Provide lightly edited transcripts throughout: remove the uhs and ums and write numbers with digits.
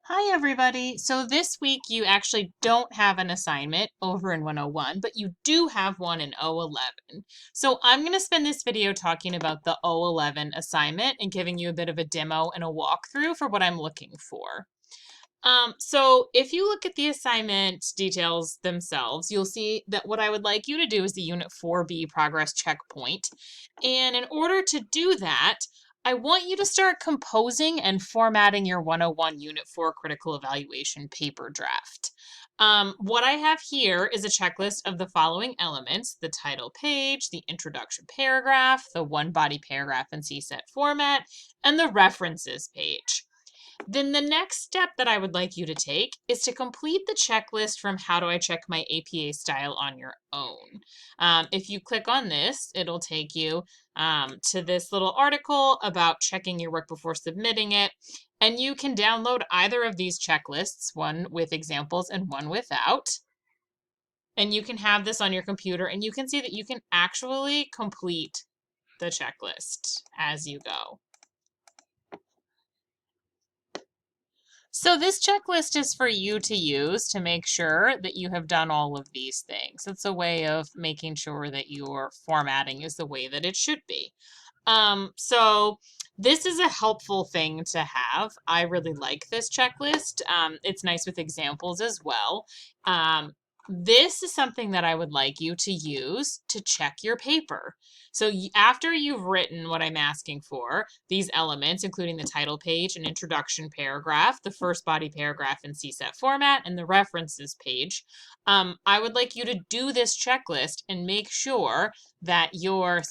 Hi, everybody. So this week you actually don't have an assignment over in 101, but you do have one in 011. So I'm going to spend this video talking about the 011 assignment and giving you a bit of a demo and a walkthrough for what I'm looking for. So if you look at the assignment details themselves, you'll see that what I would like you to do is the Unit 4B progress checkpoint. And in order to do that, I want you to start composing and formatting your 101 Unit 4 critical evaluation paper draft. What I have here is a checklist of the following elements: the title page, the introduction paragraph, the one body paragraph in CSET format, and the references page. Then the next step that I would like you to take is to complete the checklist from How Do I Check My APA Style on your own. If you click on this, it'll take you to this little article about checking your work before submitting it. And you can download either of these checklists, one with examples and one without. And you can have this on your computer, and you can see that you can actually complete the checklist as you go. So this checklist is for you to use to make sure that you have done all of these things. It's a way of making sure that your formatting is the way that it should be. So this is a helpful thing to have. I really like this checklist. It's nice with examples as well. This is something that I would like you to use to check your paper. So after you've written what I'm asking for, these elements, including the title page and introduction paragraph, the first body paragraph in CSET format, and the references page, I would like you to do this checklist and make sure that your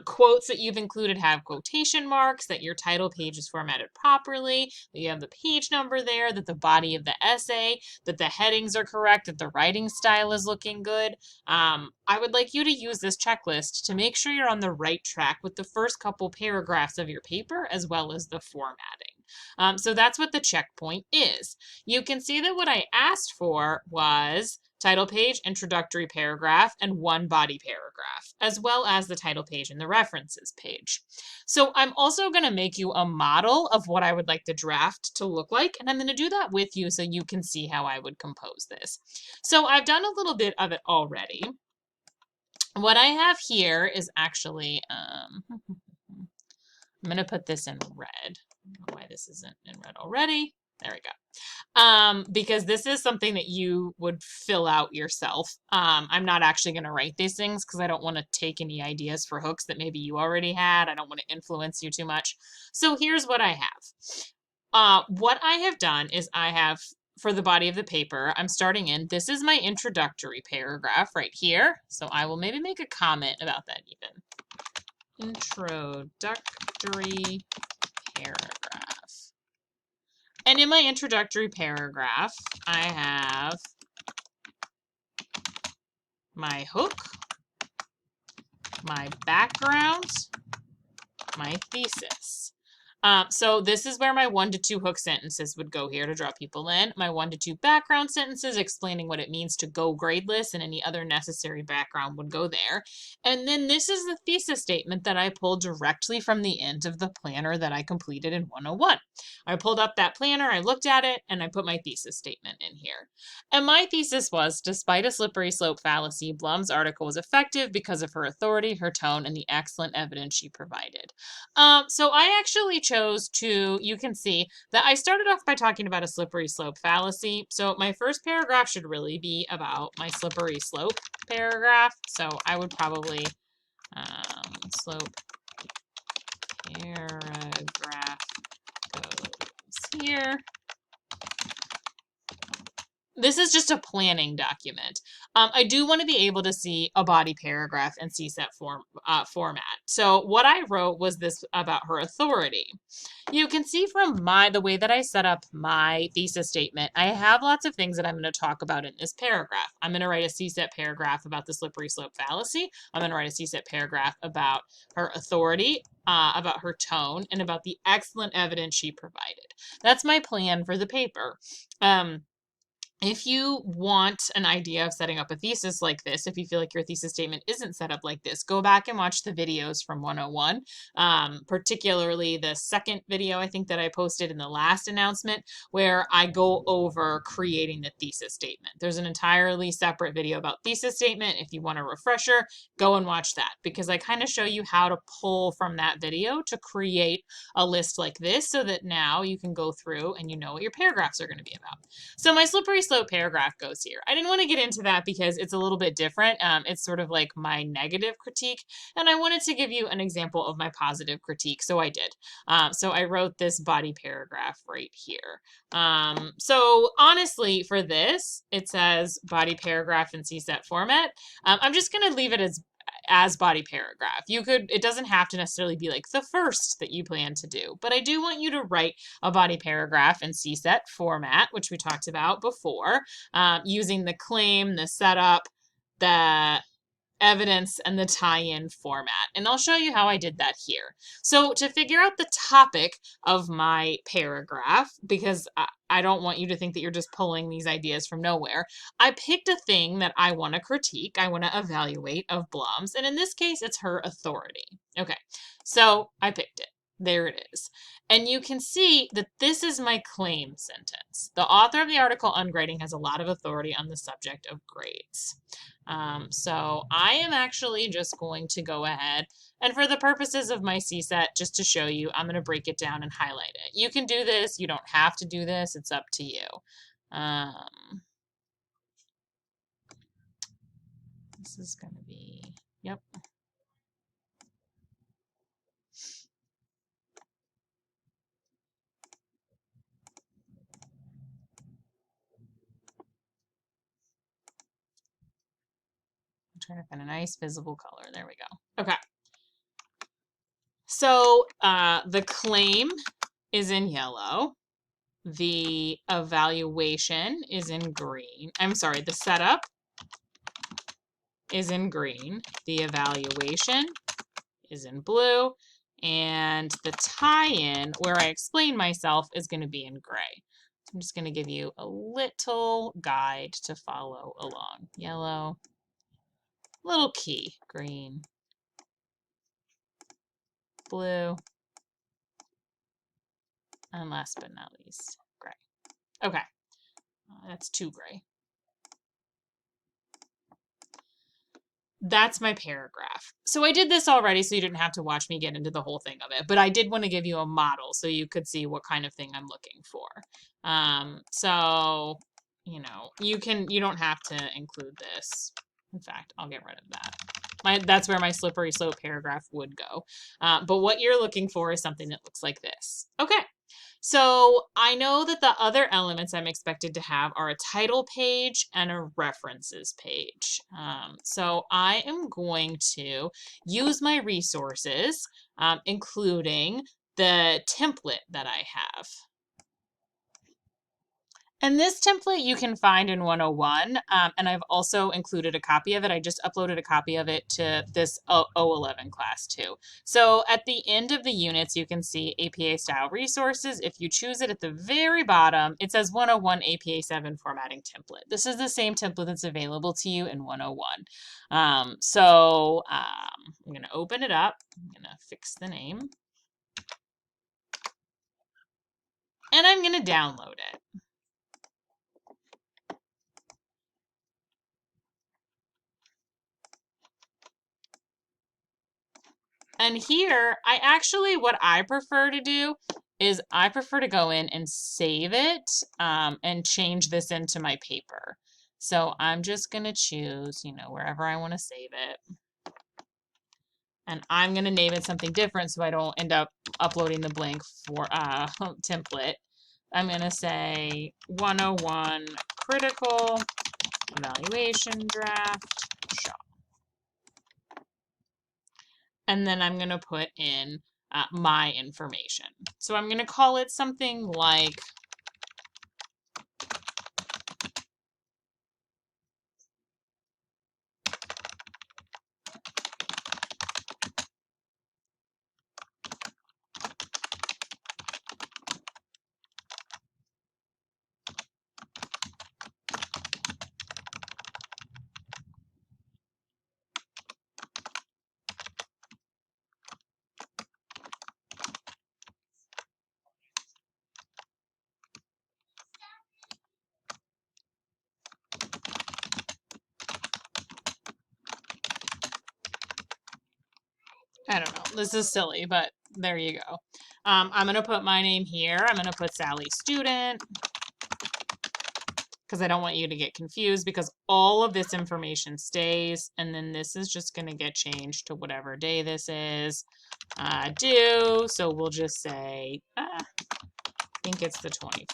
quotes that you've included have quotation marks, that your title page is formatted properly, that you have the page number there, that the body of the essay, that the headings are correct, that the writing style is looking good. I would like you to use this checklist to make sure you're on the right track with the first couple paragraphs of your paper as well as the formatting. So that's what the checkpoint is. You can see that what I asked for was title page, introductory paragraph, and one body paragraph, as well as the title page and the references page. So I'm also going to make you a model of what I would like the draft to look like, and I'm going to do that with you so you can see how I would compose this. So I've done a little bit of it already. What I have here is actually, I'm going to put this in red. I don't know why this isn't in red already. There we go. Because this is something that you would fill out yourself. I'm not actually going to write these things because I don't want to take any ideas for hooks that maybe you already had. I don't want to influence you too much. So here's what I have. What I have done is I have, for the body of the paper, I'm starting in, this is my introductory paragraph right here. So I will maybe make a comment about that even. Introductory paragraph. And in my introductory paragraph, I have my hook, my background, my thesis. So this is where my 1 to 2 hook sentences would go here to draw people in. My 1 to 2 background sentences explaining what it means to go gradeless and any other necessary background would go there. And then this is the thesis statement that I pulled directly from the end of the planner that I completed in 101. I pulled up that planner, I looked at it, and I put my thesis statement in here. And my thesis was, despite a slippery slope fallacy, Blum's article was effective because of her authority, her tone, and the excellent evidence she provided. So I actually chose to, you can see that I started off by talking about a slippery slope fallacy. So my first paragraph should really be about my slippery slope paragraph. So I would probably slope paragraph goes here. This is just a planning document. I do want to be able to see a body paragraph in CSET format. So what I wrote was this about her authority. You can see from the way that I set up my thesis statement, I have lots of things that I'm going to talk about in this paragraph. I'm going to write a CSET paragraph about the slippery slope fallacy. I'm going to write a CSET paragraph about her authority, about her tone, and about the excellent evidence she provided. That's my plan for the paper. if you want an idea of setting up a thesis like this, if you feel like your thesis statement isn't set up like this, go back and watch the videos from 101, particularly the second video I think that I posted in the last announcement, where I go over creating the thesis statement. There's an entirely separate video about thesis statement. If you want a refresher, go and watch that, because I kind of show you how to pull from that video to create a list like this so that now you can go through and you know what your paragraphs are going to be about. So my slippery slope paragraph goes here. I didn't want to get into that because it's a little bit different. It's sort of like my negative critique, and I wanted to give you an example of my positive critique, so I did. So I wrote this body paragraph right here. So honestly, for this, it says body paragraph in CSET format. I'm just going to leave it as body paragraph. You could, it doesn't have to necessarily be like the first that you plan to do, but I do want you to write a body paragraph in CSET format, which we talked about before, using the claim, the setup, the evidence, and the tie-in format. And I'll show you how I did that here. So to figure out the topic of my paragraph, because I don't want you to think that you're just pulling these ideas from nowhere, I picked a thing that I want to critique, I want to evaluate of Blum's, and in this case, it's her authority. Okay, so I picked it. There it is. And you can see that this is my claim sentence. The author of the article on grading has a lot of authority on the subject of grades. So I am actually just going to go ahead, and for the purposes of my CSET, just to show you, I'm going to break it down and highlight it. You can do this. You don't have to do this. It's up to you. This is going to be, yep. I'm trying to find a nice visible color. There we go. Okay. So the claim is in yellow. The evaluation is in green. I'm sorry, the setup is in green. The evaluation is in blue. And the tie-in, where I explain myself, is going to be in gray. So I'm just going to give you a little guide to follow along. Yellow, little key, green, blue, and last but not least, gray. Okay, that's too gray. That's my paragraph. So I did this already, so you didn't have to watch me get into the whole thing of it, but I did want to give you a model so you could see what kind of thing I'm looking for. So, you know, you don't have to include this. In fact, I'll get rid of that. That's where my slippery slope paragraph would go. But what you're looking for is something that looks like this. Okay. So I know that the other elements I'm expected to have are a title page and a references page. So I am going to use my resources, including the template that I have. And this template you can find in 101, and I've also included a copy of it. I just uploaded a copy of it to this 011 class too. So at the end of the units, you can see APA style resources. If you choose it at the very bottom, it says 101 APA 7 formatting template. This is the same template that's available to you in 101. I'm going to open it up. I'm going to fix the name. And I'm going to download it. And here, what I prefer to do is I prefer to go in and save it and change this into my paper. So I'm just going to choose, you know, wherever I want to save it. And I'm going to name it something different so I don't end up uploading the blank for template. I'm going to say 101 critical evaluation draft shop. And then I'm going to put in my information. So I'm going to call it something like this is silly, but there you go. I'm going to put my name here. I'm going to put Sally Student because I don't want you to get confused because all of this information stays. And then this is just going to get changed to whatever day this is due. So we'll just say, I think it's the 24th.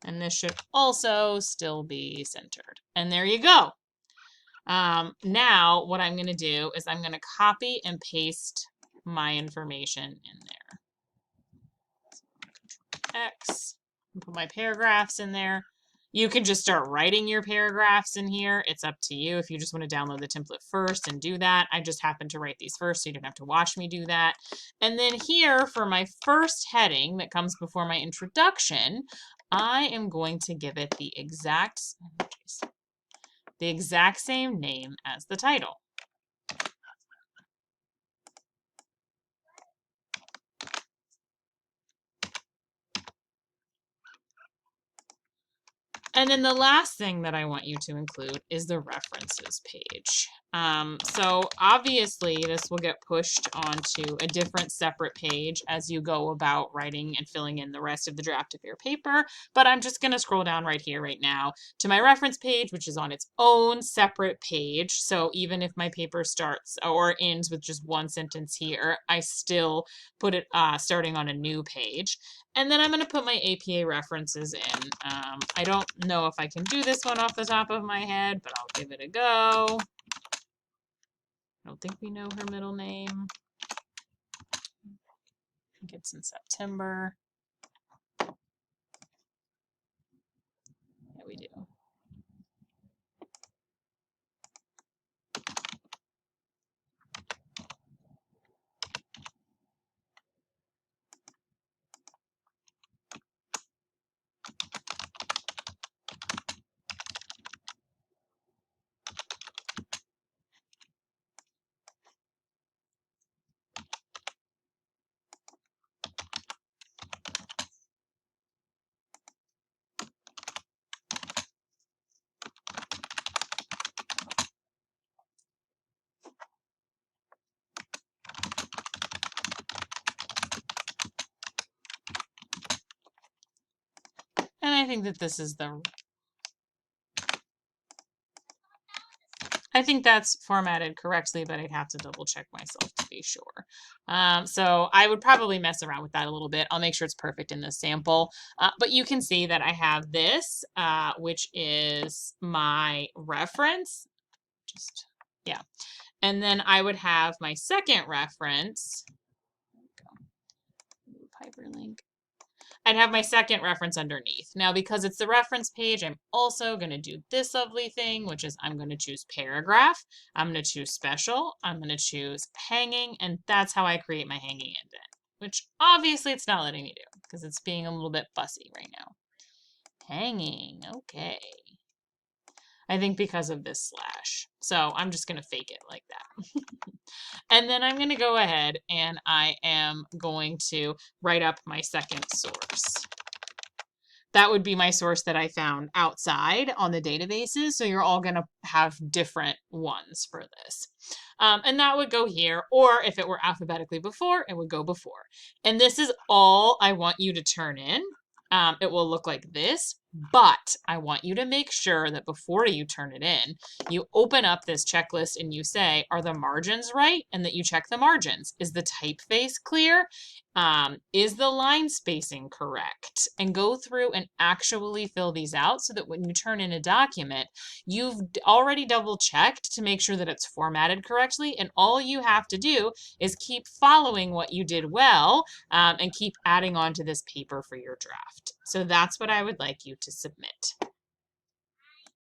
And this should also still be centered. And there you go. Now what I'm going to do is I'm going to copy and paste my information in there. X, put my paragraphs in there. You can just start writing your paragraphs in here. It's up to you if you just want to download the template first and do that. I just happen to write these first so you don't have to watch me do that. And then here for my first heading that comes before my introduction, I am going to give it the exact same name as the title. And then the last thing that I want you to include is the references page. So obviously this will get pushed onto a different separate page as you go about writing and filling in the rest of the draft of your paper. But I'm just going to scroll down right here, right now to my reference page, which is on its own separate page. So even if my paper starts or ends with just one sentence here, I still put it starting on a new page. And then I'm going to put my APA references in. I don't know if I can do this one off the top of my head, but I'll give it a go. I don't think we know her middle name. I think it's in September. Yeah, we do. And I think that this is I think that's formatted correctly, but I'd have to double check myself to be sure. So I would probably mess around with that a little bit. I'll make sure it's perfect in the sample. But you can see that I have this, which is my reference. Yeah. And then I would have my second reference. Hyperlink. I'd have my second reference underneath. Now, because it's the reference page, I'm also going to do this lovely thing, which is I'm going to choose paragraph. I'm going to choose special. I'm going to choose hanging. And that's how I create my hanging indent, which obviously it's not letting me do because it's being a little bit fussy right now. Hanging. Okay. I think because of this slash. So I'm just going to fake it like that. And then I'm going to go ahead and I am going to write up my second source. That would be my source that I found outside on the databases. So you're all going to have different ones for this. And that would go here, or if it were alphabetically before, it would go before. And this is all I want you to turn in. It will look like this, but I want you to make sure that before you turn it in, you open up this checklist and you say, are the margins right? And that you check the margins. Is the typeface clear? Is the line spacing correct? And go through and actually fill these out so that when you turn in a document, you've already double checked to make sure that it's formatted correctly. And all you have to do is keep following what you did well and keep adding on to this paper for your draft. So that's what I would like you to submit.